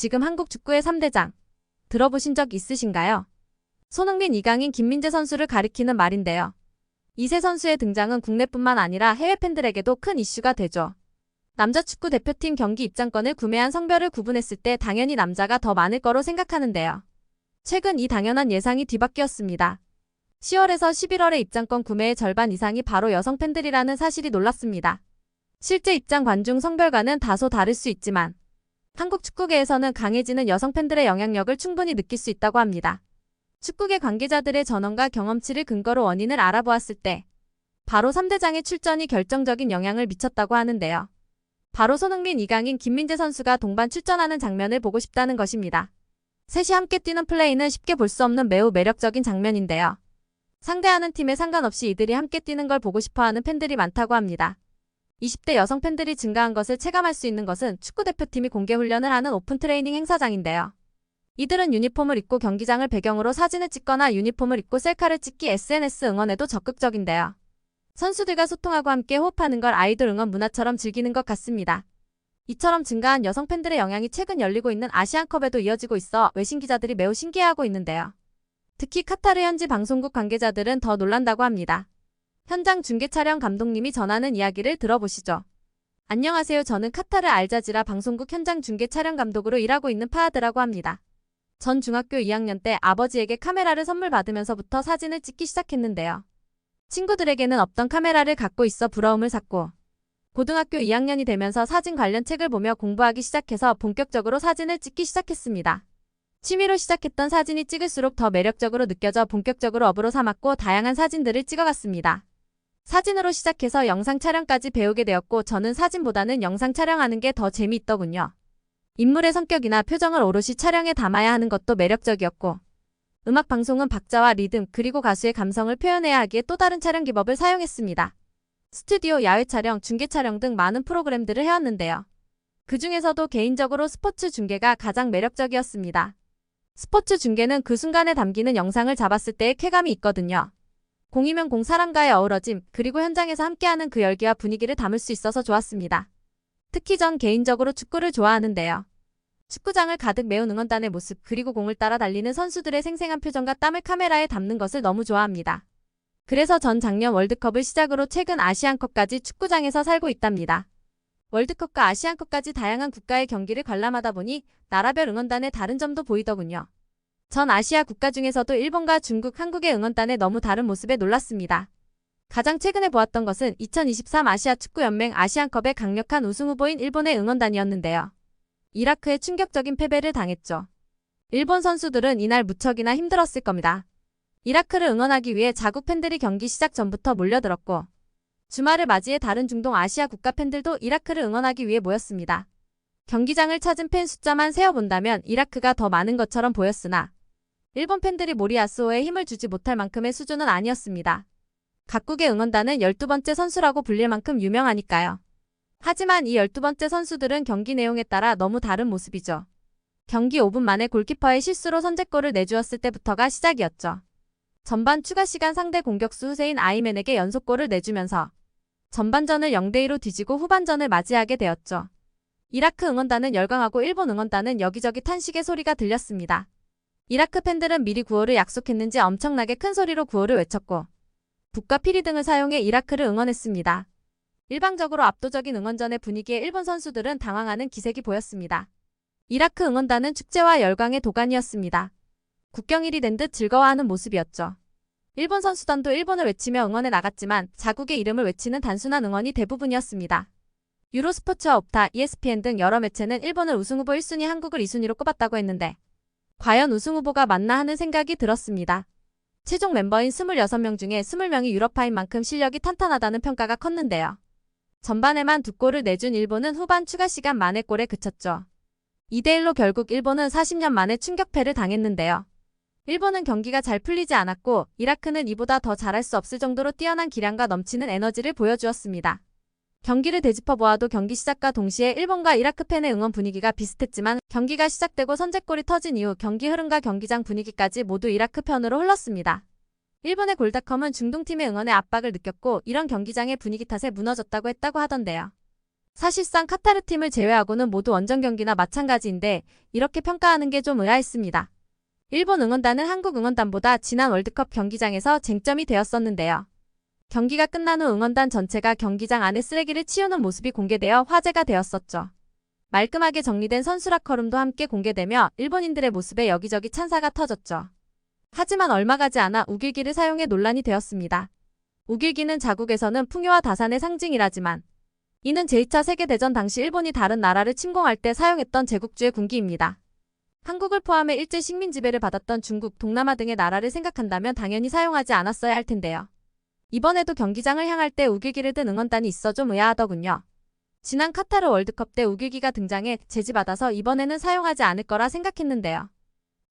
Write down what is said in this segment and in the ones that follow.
지금 한국 축구의 3대장. 들어보신 적 있으신가요? 손흥민, 이강인, 김민재 선수를 가리키는 말인데요. 이 세 선수의 등장은 국내뿐만 아니라 해외 팬들에게도 큰 이슈가 되죠. 남자 축구 대표팀 경기 입장권을 구매한 성별을 구분했을 때 당연히 남자가 더 많을 거로 생각하는데요. 최근 이 당연한 예상이 뒤바뀌었습니다. 10월에서 11월의 입장권 구매의 절반 이상이 바로 여성 팬들이라는 사실이 놀랍습니다. 실제 입장 관중 성별과는 다소 다를 수 있지만 한국 축구계에서는 강해지는 여성 팬들의 영향력을 충분히 느낄 수 있다고 합니다. 축구계 관계자들의 전언과 경험치를 근거로 원인을 알아보았을 때 바로 3대장의 출전이 결정적인 영향을 미쳤다고 하는데요. 바로 손흥민, 이강인, 김민재 선수가 동반 출전하는 장면을 보고 싶다는 것입니다. 셋이 함께 뛰는 플레이는 쉽게 볼 수 없는 매우 매력적인 장면인데요. 상대하는 팀에 상관없이 이들이 함께 뛰는 걸 보고 싶어하는 팬들이 많다고 합니다. 20대 여성 팬들이 증가한 것을 체감할 수 있는 것은 축구대표팀이 공개 훈련을 하는 오픈 트레이닝 행사장인데요. 이들은 유니폼을 입고 경기장을 배경으로 사진을 찍거나 유니폼을 입고 셀카를 찍기 SNS 응원에도 적극적인데요. 선수들과 소통하고 함께 호흡하는 걸 아이돌 응원 문화처럼 즐기는 것 같습니다. 이처럼 증가한 여성 팬들의 영향이 최근 열리고 있는 아시안컵에도 이어지고 있어 외신 기자들이 매우 신기해하고 있는데요. 특히 카타르 현지 방송국 관계자들은 더 놀란다고 합니다. 현장 중계 촬영 감독님이 전하는 이야기를 들어보시죠. 안녕하세요. 저는 카타르 알자지라 방송국 현장 중계 촬영 감독으로 일하고 있는 파하드라고 합니다. 전 중학교 2학년 때 아버지에게 카메라를 선물 받으면서부터 사진을 찍기 시작했는데요. 친구들에게는 없던 카메라를 갖고 있어 부러움을 샀고 고등학교 2학년이 되면서 사진 관련 책을 보며 공부하기 시작해서 본격적으로 사진을 찍기 시작했습니다. 취미로 시작했던 사진이 찍을수록 더 매력적으로 느껴져 본격적으로 업으로 삼았고 다양한 사진들을 찍어갔습니다. 사진으로 시작해서 영상 촬영까지 배우게 되었고 저는 사진보다는 영상 촬영하는 게 더 재미있더군요. 인물의 성격이나 표정을 오롯이 촬영에 담아야 하는 것도 매력적이었고 음악 방송은 박자와 리듬 그리고 가수의 감성을 표현해야 하기에 또 다른 촬영 기법을 사용했습니다. 스튜디오, 야외 촬영, 중계 촬영 등 많은 프로그램들을 해왔는데요. 그 중에서도 개인적으로 스포츠 중계가 가장 매력적이었습니다. 스포츠 중계는 그 순간에 담기는 영상을 잡았을 때의 쾌감이 있거든요. 공이면 공 사람과의 어우러짐 그리고 현장에서 함께하는 그 열기와 분위기를 담을 수 있어서 좋았습니다. 특히 전 개인적으로 축구를 좋아하는데요. 축구장을 가득 메운 응원단의 모습 그리고 공을 따라 달리는 선수들의 생생한 표정과 땀을 카메라에 담는 것을 너무 좋아합니다. 그래서 전 작년 월드컵을 시작으로 최근 아시안컵까지 축구장에서 살고 있답니다. 월드컵과 아시안컵까지 다양한 국가의 경기를 관람하다 보니 나라별 응원단의 다른 점도 보이더군요. 전 아시아 국가 중에서도 일본과 중국, 한국의 응원단의 너무 다른 모습에 놀랐습니다. 가장 최근에 보았던 것은 2023 아시아 축구연맹 아시안컵의 강력한 우승 후보인 일본의 응원단이었는데요. 이라크에 충격적인 패배를 당했죠. 일본 선수들은 이날 무척이나 힘들었을 겁니다. 이라크를 응원하기 위해 자국 팬들이 경기 시작 전부터 몰려들었고 주말을 맞이해 다른 중동 아시아 국가 팬들도 이라크를 응원하기 위해 모였습니다. 경기장을 찾은 팬 숫자만 세어본다면 이라크가 더 많은 것처럼 보였으나 일본 팬들이 모리아스오에 힘을 주지 못할 만큼의 수준은 아니었습니다. 각국의 응원단은 12번째 선수라고 불릴 만큼 유명하니까요. 하지만 이 12번째 선수들은 경기 내용에 따라 너무 다른 모습이죠. 경기 5분 만에 골키퍼의 실수로 선제골을 내주었을 때부터가 시작이었죠. 전반 추가 시간 상대 공격수 후세인 아이맨에게 연속골을 내주면서 전반전을 0대2로 뒤지고 후반전을 맞이하게 되었죠. 이라크 응원단은 열광하고 일본 응원단은 여기저기 탄식의 소리가 들렸습니다. 이라크 팬들은 미리 구호를 약속했는지 엄청나게 큰 소리로 구호를 외쳤고 북과 피리 등을 사용해 이라크를 응원했습니다. 일방적으로 압도적인 응원전의 분위기에 일본 선수들은 당황하는 기색이 보였습니다. 이라크 응원단은 축제와 열광의 도가니였습니다. 국경일이 된 듯 즐거워하는 모습이었죠. 일본 선수단도 일본을 외치며 응원에 나갔지만 자국의 이름을 외치는 단순한 응원이 대부분이었습니다. 유로스포츠와 옵타, ESPN 등 여러 매체는 일본을 우승후보 1순위, 한국을 2순위로 꼽았다고 했는데 과연 우승후보가 맞나 하는 생각이 들었습니다. 최종 멤버인 26명 중에 20명이 유럽파인 만큼 실력이 탄탄하다는 평가가 컸는데요. 전반에만 2골을 내준 일본은 후반 추가 시간 만에 골에 그쳤죠. 2대1로 결국 일본은 40년 만에 충격패를 당했는데요. 일본은 경기가 잘 풀리지 않았고 이라크는 이보다 더 잘할 수 없을 정도로 뛰어난 기량과 넘치는 에너지를 보여주었습니다. 경기를 되짚어 보아도 경기 시작과 동시에 일본과 이라크 팬의 응원 분위기가 비슷했지만 경기가 시작되고 선제골이 터진 이후 경기 흐름과 경기장 분위기까지 모두 이라크 편으로 흘렀습니다. 일본의 골닷컴은 중동팀의 응원에 압박을 느꼈고 이런 경기장의 분위기 탓에 무너졌다고 했다고 하던데요. 사실상 카타르 팀을 제외하고는 모두 원정 경기나 마찬가지인데 이렇게 평가하는 게 좀 의아했습니다. 일본 응원단은 한국 응원단보다 지난 월드컵 경기장에서 쟁점이 되었었는데요. 경기가 끝난 후 응원단 전체가 경기장 안에 쓰레기를 치우는 모습이 공개되어 화제가 되었었죠. 말끔하게 정리된 선수 라커룸도 함께 공개되며 일본인들의 모습에 여기저기 찬사가 터졌죠. 하지만 얼마 가지 않아 우길기를 사용해 논란이 되었습니다. 우길기는 자국에서는 풍요와 다산의 상징이라지만 이는 제2차 세계대전 당시 일본이 다른 나라를 침공할 때 사용했던 제국주의 군기입니다. 한국을 포함해 일제 식민 지배를 받았던 중국, 동남아 등의 나라를 생각한다면 당연히 사용하지 않았어야 할 텐데요. 이번에도 경기장을 향할 때 우길기를 든 응원단이 있어 좀 의아하더군요. 지난 카타르 월드컵 때 우길기가 등장해 제지받아서 이번에는 사용하지 않을 거라 생각했는데요.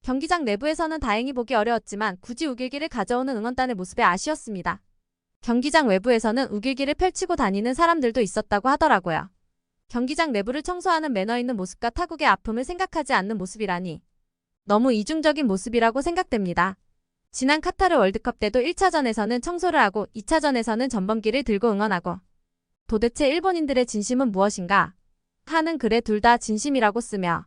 경기장 내부에서는 다행히 보기 어려웠지만 굳이 우길기를 가져오는 응원단의 모습에 아쉬웠습니다. 경기장 외부에서는 우길기를 펼치고 다니는 사람들도 있었다고 하더라고요. 경기장 내부를 청소하는 매너 있는 모습과 타국의 아픔을 생각하지 않는 모습이라니 너무 이중적인 모습이라고 생각됩니다. 지난 카타르 월드컵 때도 1차전에서는 청소를 하고 2차전에서는 전범기를 들고 응원하고 도대체 일본인들의 진심은 무엇인가 하는 글에 둘 다 진심이라고 쓰며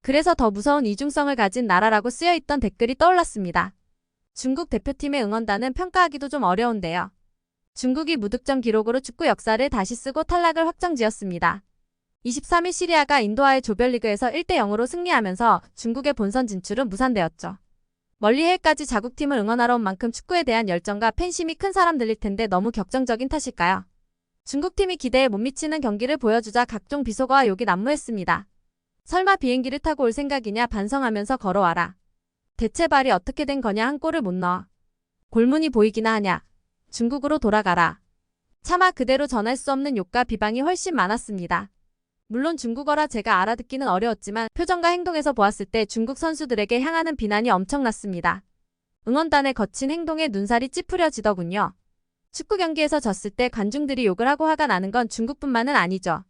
그래서 더 무서운 이중성을 가진 나라라고 쓰여있던 댓글이 떠올랐습니다. 중국 대표팀의 응원단은 평가하기도 좀 어려운데요. 중국이 무득점 기록으로 축구 역사를 다시 쓰고 탈락을 확정지었습니다. 23일 시리아가 인도와의 조별리그에서 1대0으로 승리하면서 중국의 본선 진출은 무산되었죠. 멀리 해외까지 자국팀을 응원하러 온 만큼 축구에 대한 열정과 팬심이 큰 사람들일 텐데 너무 격정적인 탓일까요? 중국팀이 기대에 못 미치는 경기를 보여주자 각종 비속어와 욕이 난무했습니다. 설마 비행기를 타고 올 생각이냐 반성하면서 걸어와라. 대체 발이 어떻게 된 거냐 한 골을 못 넣어. 골문이 보이기나 하냐. 중국으로 돌아가라. 차마 그대로 전할 수 없는 욕과 비방이 훨씬 많았습니다. 물론 중국어라 제가 알아듣기는 어려웠지만 표정과 행동에서 보았을 때 중국 선수들에게 향하는 비난이 엄청났습니다. 응원단의 거친 행동에 눈살이 찌푸려지더군요. 축구 경기에서 졌을 때 관중들이 욕을 하고 화가 나는 건 중국뿐만은 아니죠.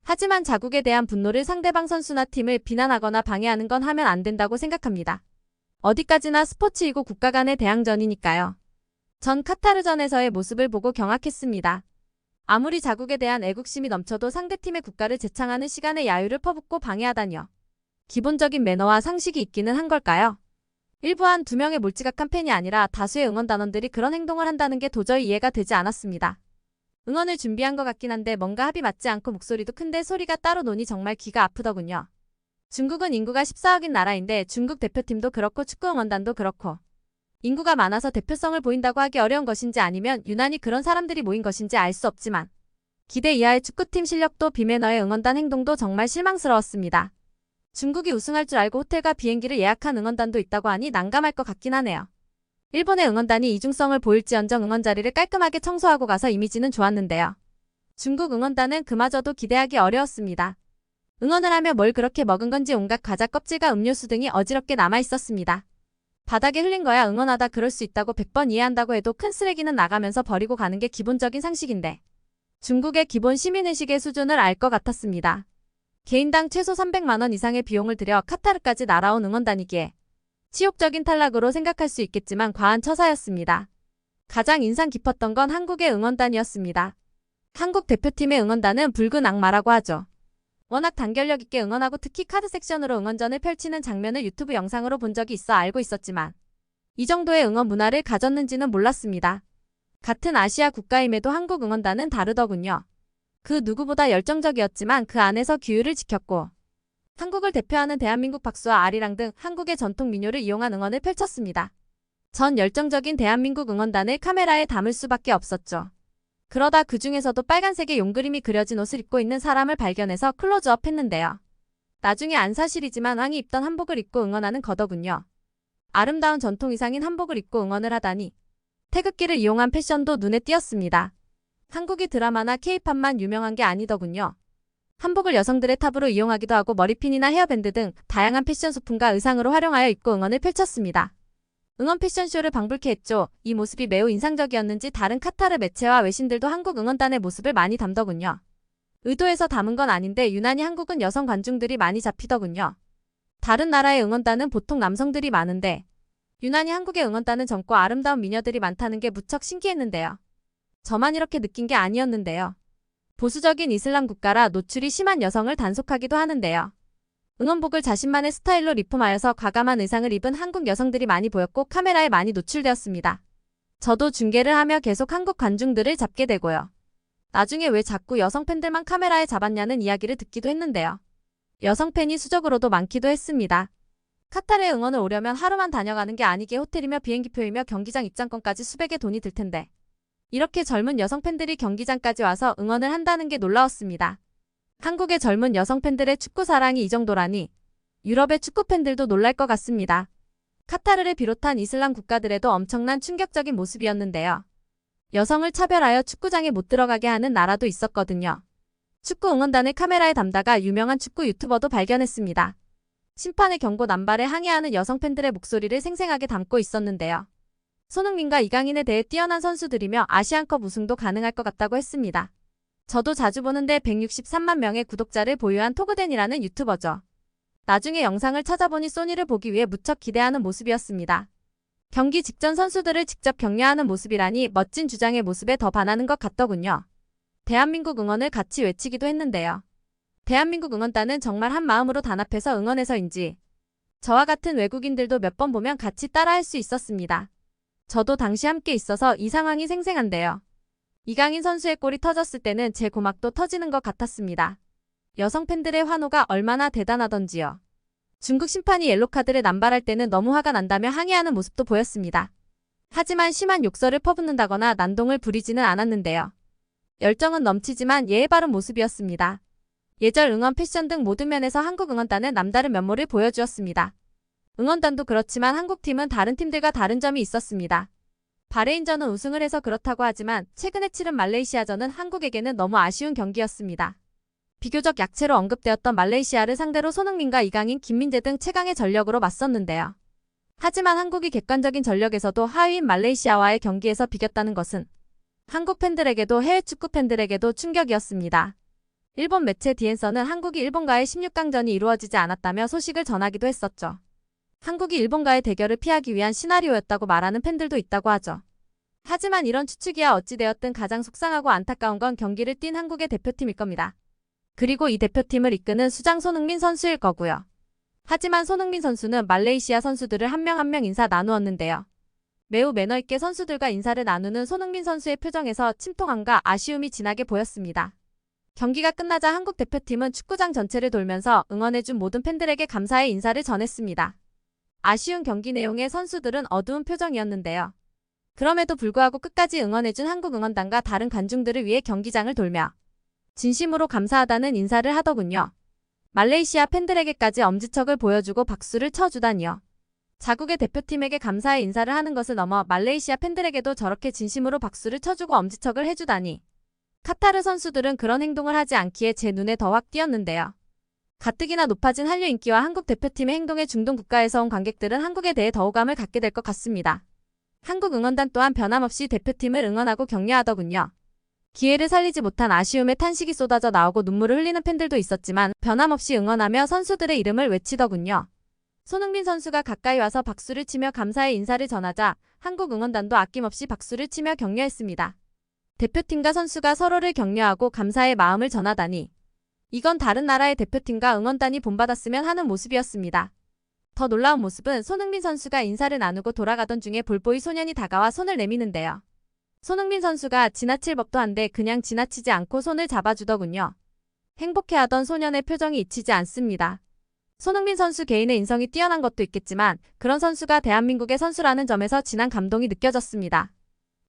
하지만 자국에 대한 분노를 상대방 선수나 팀을 비난하거나 방해하는 건 하면 안 된다고 생각합니다. 어디까지나 스포츠이고 국가 간의 대항전이니까요. 전 카타르전에서의 모습을 보고 경악했습니다. 아무리 자국에 대한 애국심이 넘쳐도 상대팀의 국가를 제창하는 시간에 야유를 퍼붓고 방해하다니요. 기본적인 매너와 상식이 있기는 한 걸까요? 일부 한 두 명의 몰지각한 팬이 아니라 다수의 응원단원들이 그런 행동을 한다는 게 도저히 이해가 되지 않았습니다. 응원을 준비한 것 같긴 한데 뭔가 합이 맞지 않고 목소리도 큰데 소리가 따로 노니 정말 귀가 아프더군요. 중국은 인구가 14억인 나라인데 중국 대표팀도 그렇고 축구 응원단도 그렇고 인구가 많아서 대표성을 보인다고 하기 어려운 것인지 아니면 유난히 그런 사람들이 모인 것인지 알 수 없지만 기대 이하의 축구팀 실력도 비매너의 응원단 행동도 정말 실망스러웠습니다. 중국이 우승할 줄 알고 호텔과 비행기를 예약한 응원단도 있다고 하니 난감할 것 같긴 하네요. 일본의 응원단이 이중성을 보일지언정 응원 자리를 깔끔하게 청소하고 가서 이미지는 좋았는데요. 중국 응원단은 그마저도 기대하기 어려웠습니다. 응원을 하며 뭘 그렇게 먹은 건지 온갖 과자 껍질과 음료수 등이 어지럽게 남아있었습니다. 바닥에 흘린 거야 응원하다 그럴 수 있다고 100번 이해한다고 해도 큰 쓰레기는 나가면서 버리고 가는 게 기본적인 상식인데 중국의 기본 시민의식의 수준을 알 것 같았습니다. 개인당 최소 300만 원 이상의 비용을 들여 카타르까지 날아온 응원단이기에 치욕적인 탈락으로 생각할 수 있겠지만 과한 처사였습니다. 가장 인상 깊었던 건 한국의 응원단이었습니다. 한국 대표팀의 응원단은 붉은 악마라고 하죠. 워낙 단결력 있게 응원하고 특히 카드 섹션으로 응원전을 펼치는 장면을 유튜브 영상으로 본 적이 있어 알고 있었지만 이 정도의 응원 문화를 가졌는지는 몰랐습니다. 같은 아시아 국가임에도 한국 응원단은 다르더군요. 그 누구보다 열정적이었지만 그 안에서 규율을 지켰고 한국을 대표하는 대한민국 박수와 아리랑 등 한국의 전통 민요를 이용한 응원을 펼쳤습니다. 전 열정적인 대한민국 응원단을 카메라에 담을 수밖에 없었죠. 그러다 그 중에서도 빨간색의 용그림이 그려진 옷을 입고 있는 사람을 발견해서 클로즈업 했는데요. 나중에 안 사실이지만 왕이 입던 한복을 입고 응원하는 거더군요. 아름다운 전통 의상인 한복을 입고 응원을 하다니 태극기를 이용한 패션도 눈에 띄었습니다. 한국이 드라마나 케이팝만 유명한 게 아니더군요. 한복을 여성들의 탑으로 이용하기도 하고 머리핀이나 헤어밴드 등 다양한 패션 소품과 의상으로 활용하여 입고 응원을 펼쳤습니다. 응원 패션쇼를 방불케 했죠. 이 모습이 매우 인상적이었는지 다른 카타르 매체와 외신들도 한국 응원단의 모습을 많이 담더군요. 의도해서 담은 건 아닌데 유난히 한국은 여성 관중들이 많이 잡히더군요. 다른 나라의 응원단은 보통 남성들이 많은데 유난히 한국의 응원단은 젊고 아름다운 미녀들이 많다는 게 무척 신기했는데요. 저만 이렇게 느낀 게 아니었는데요. 보수적인 이슬람 국가라 노출이 심한 여성을 단속하기도 하는데요. 응원복을 자신만의 스타일로 리폼하여서 과감한 의상을 입은 한국 여성들이 많이 보였고 카메라에 많이 노출되었습니다. 저도 중계를 하며 계속 한국 관중들을 잡게 되고요. 나중에 왜 자꾸 여성 팬들만 카메라에 잡았냐는 이야기를 듣기도 했는데요. 여성 팬이 수적으로도 많기도 했습니다. 카타르에 응원을 오려면 하루만 다녀가는 게 아니게 호텔이며 비행기표이며 경기장 입장권까지 수백의 돈이 들 텐데 이렇게 젊은 여성 팬들이 경기장까지 와서 응원을 한다는 게 놀라웠습니다. 한국의 젊은 여성 팬들의 축구 사랑이 이 정도라니 유럽의 축구 팬들도 놀랄 것 같습니다. 카타르를 비롯한 이슬람 국가들에도 엄청난 충격적인 모습이었는데요. 여성을 차별하여 축구장에 못 들어가게 하는 나라도 있었거든요. 축구 응원단의 카메라에 담다가 유명한 축구 유튜버도 발견했습니다. 심판의 경고 남발에 항의하는 여성 팬들의 목소리를 생생하게 담고 있었는데요. 손흥민과 이강인에 대해 뛰어난 선수들이며 아시안컵 우승도 가능할 것 같다고 했습니다. 저도 자주 보는데 163만 명의 구독자를 보유한 토그댄이라는 유튜버죠. 나중에 영상을 찾아보니 소니를 보기 위해 무척 기대하는 모습이었습니다. 경기 직전 선수들을 직접 격려하는 모습이라니 멋진 주장의 모습에 더 반하는 것 같더군요. 대한민국 응원을 같이 외치기도 했는데요. 대한민국 응원단은 정말 한 마음으로 단합해서 응원해서인지 저와 같은 외국인들도 몇 번 보면 같이 따라할 수 있었습니다. 저도 당시 함께 있어서 이 상황이 생생한데요. 이강인 선수의 골이 터졌을 때는 제 고막도 터지는 것 같았습니다. 여성 팬들의 환호가 얼마나 대단하던지요. 중국 심판이 옐로카드를 남발할 때는 너무 화가 난다며 항의하는 모습도 보였습니다. 하지만 심한 욕설을 퍼붓는다거나 난동을 부리지는 않았는데요. 열정은 넘치지만 예의 바른 모습이었습니다. 예절 응원 패션 등 모든 면에서 한국 응원단은 남다른 면모를 보여주었습니다. 응원단도 그렇지만 한국팀은 다른 팀들과 다른 점이 있었습니다. 바레인전은 우승을 해서 그렇다고 하지만 최근에 치른 말레이시아전은 한국에게는 너무 아쉬운 경기였습니다. 비교적 약체로 언급되었던 말레이시아를 상대로 손흥민과 이강인, 김민재 등 최강의 전력으로 맞섰는데요. 하지만 한국이 객관적인 전력에서도 하위인 말레이시아와의 경기에서 비겼다는 것은 한국 팬들에게도 해외 축구 팬들에게도 충격이었습니다. 일본 매체 디엔서는 한국이 일본과의 16강전이 이루어지지 않았다며 소식을 전하기도 했었죠. 한국이 일본과의 대결을 피하기 위한 시나리오였다고 말하는 팬들도 있다고 하죠. 하지만 이런 추측이야 어찌되었든 가장 속상하고 안타까운 건 경기를 뛴 한국의 대표팀일 겁니다. 그리고 이 대표팀을 이끄는 수장 손흥민 선수일 거고요. 하지만 손흥민 선수는 말레이시아 선수들을 한 명 한 명 인사 나누었는데요. 매우 매너 있게 선수들과 인사를 나누는 손흥민 선수의 표정에서 침통함과 아쉬움이 진하게 보였습니다. 경기가 끝나자 한국 대표팀은 축구장 전체를 돌면서 응원해준 모든 팬들에게 감사의 인사를 전했습니다. 아쉬운 경기 내용의 선수들은 어두운 표정이었는데요. 그럼에도 불구하고 끝까지 응원해준 한국 응원단과 다른 관중들을 위해 경기장을 돌며 진심으로 감사하다는 인사를 하더군요. 말레이시아 팬들에게까지 엄지척을 보여주고 박수를 쳐주다니요. 자국의 대표팀에게 감사의 인사를 하는 것을 넘어 말레이시아 팬들에게도 저렇게 진심으로 박수를 쳐주고 엄지척을 해주다니. 카타르 선수들은 그런 행동을 하지 않기에 제 눈에 더 확 띄었는데요. 가뜩이나 높아진 한류 인기와 한국 대표팀의 행동에 중동 국가에서 온 관객들은 한국에 대해 더 호감을 갖게 될 것 같습니다. 한국 응원단 또한 변함없이 대표팀을 응원하고 격려하더군요. 기회를 살리지 못한 아쉬움에 탄식이 쏟아져 나오고 눈물을 흘리는 팬들도 있었지만 변함없이 응원하며 선수들의 이름을 외치더군요. 손흥민 선수가 가까이 와서 박수를 치며 감사의 인사를 전하자 한국 응원단도 아낌없이 박수를 치며 격려했습니다. 대표팀과 선수가 서로를 격려하고 감사의 마음을 전하다니. 이건 다른 나라의 대표팀과 응원단이 본받았으면 하는 모습이었습니다. 더 놀라운 모습은 손흥민 선수가 인사를 나누고 돌아가던 중에 볼보이 소년이 다가와 손을 내미는데요. 손흥민 선수가 지나칠 법도 한데 그냥 지나치지 않고 손을 잡아주더군요. 행복해하던 소년의 표정이 잊히지 않습니다. 손흥민 선수 개인의 인성이 뛰어난 것도 있겠지만 그런 선수가 대한민국의 선수라는 점에서 진한 감동이 느껴졌습니다.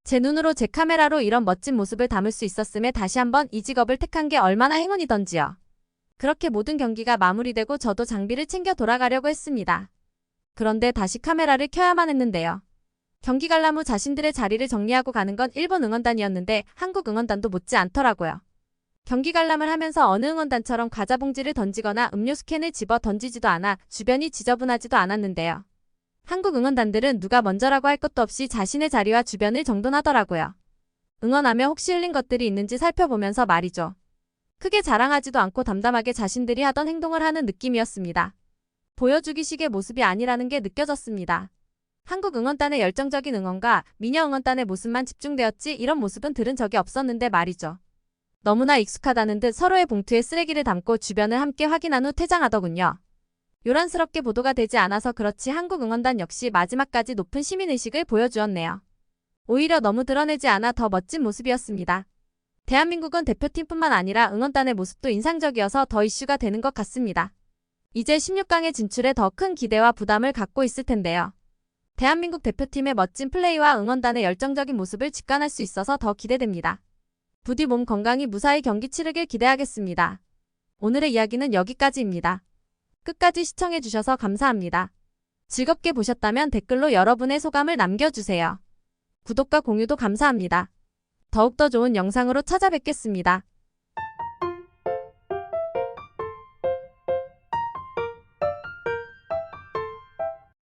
제 눈으로 제 카메라로 이런 멋진 모습을 담을 수 있었음에 다시 한번 이 직업을 택한 게 얼마나 행운이던지요. 그렇게 모든 경기가 마무리되고 저도 장비를 챙겨 돌아가려고 했습니다. 그런데 다시 카메라를 켜야만 했는데요. 경기 관람 후 자신들의 자리를 정리하고 가는 건 일본 응원단이었는데 한국 응원단도 못지 않더라고요. 경기 관람을 하면서 어느 응원단처럼 과자 봉지를 던지거나 음료수 캔을 집어 던지지도 않아 주변이 지저분하지도 않았는데요. 한국 응원단들은 누가 먼저라고 할 것도 없이 자신의 자리와 주변을 정돈하더라고요. 응원하며 혹시 흘린 것들이 있는지 살펴보면서 말이죠. 크게 자랑하지도 않고 담담하게 자신들이 하던 행동을 하는 느낌이었습니다. 보여주기식의 모습이 아니라는 게 느껴졌습니다. 한국 응원단의 열정적인 응원과 미녀 응원단의 모습만 집중되었지 이런 모습은 들은 적이 없었는데 말이죠. 너무나 익숙하다는 듯 서로의 봉투에 쓰레기를 담고 주변을 함께 확인한 후 퇴장하더군요. 요란스럽게 보도가 되지 않아서 그렇지 한국 응원단 역시 마지막까지 높은 시민의식을 보여주었네요. 오히려 너무 드러내지 않아 더 멋진 모습이었습니다. 대한민국은 대표팀뿐만 아니라 응원단의 모습도 인상적이어서 더 이슈가 되는 것 같습니다. 이제 16강에 진출에 더 큰 기대와 부담을 갖고 있을 텐데요. 대한민국 대표팀의 멋진 플레이와 응원단의 열정적인 모습을 직관할 수 있어서 더 기대됩니다. 부디 몸 건강히 무사히 경기 치르길 기대하겠습니다. 오늘의 이야기는 여기까지입니다. 끝까지 시청해주셔서 감사합니다. 즐겁게 보셨다면 댓글로 여러분의 소감을 남겨주세요. 구독과 공유도 감사합니다. 더욱더 좋은 영상으로 찾아뵙겠습니다.